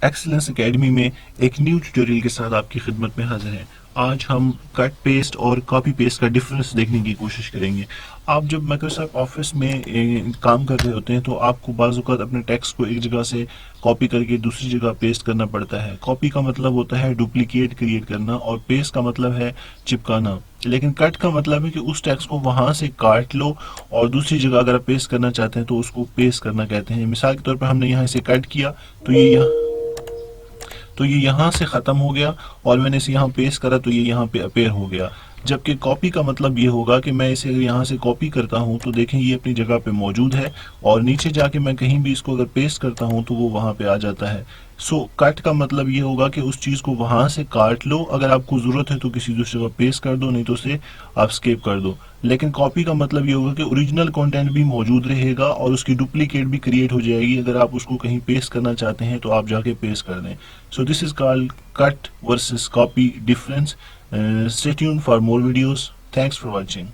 Excellence academy میں ایک new tutorial کے ساتھ آپ کی خدمت میں حاضر ہیں۔ آج ہم کٹ پیسٹ اور کاپی پیسٹ کا ڈفرنس دیکھنے کی کوشش کریں گے۔ آپ جب مائکروسافٹ آفس میں کام کر رہے ہوتے ہیں تو آپ کو بعض اوقات اپنے ٹیکسٹ کو ایک جگہ سے کاپی کر کے دوسری جگہ پیسٹ کرنا پڑتا ہے۔ کاپی کا مطلب ہوتا ہے ڈپلیکیٹ کریٹ کرنا، اور پیسٹ کا مطلب ہے چپکانا۔ لیکن کٹ کا مطلب ہے کہ اس ٹیکسٹ کو وہاں سے کاٹ لو اور دوسری جگہ اگر آپ پیسٹ کرنا چاہتے ہیں تو اس کو پیسٹ کرنا کہتے ہیں۔ مثال کے طور پر ہم نے یہاں اسے کٹ کیا تو یہ یہاں سے ختم ہو گیا، اور میں نے اسے یہاں پیسٹ کرا تو یہ یہاں پہ اپیئر ہو گیا۔ جبکہ کاپی کا مطلب یہ ہوگا کہ میں اسے یہاں سے کاپی کرتا ہوں تو دیکھیں یہ اپنی جگہ پہ موجود ہے، اور نیچے جا کے میں کہیں بھی اس کو اگر پیسٹ کرتا ہوں تو وہ وہاں پہ آ جاتا ہے۔ کٹ کا مطلب یہ ہوگا کہ اس چیز کو وہاں سے کاٹ لو، اگر آپ کو ضرورت ہے تو کسی دوسری جگہ پیسٹ کر دو، نہیں تو اسے آپ اسکیپ کر دو۔ لیکن کاپی کا مطلب یہ ہوگا کہ اوریجنل کنٹینٹ بھی موجود رہے گا اور اس کی ڈپلیکیٹ بھی کریٹ ہو جائے گی۔ اگر آپ اس کو کہیں پیسٹ کرنا چاہتے ہیں تو آپ جا کے پیسٹ کر دیں۔ So this is called cut versus copy difference. Stay tuned for more videos. Thanks for watching.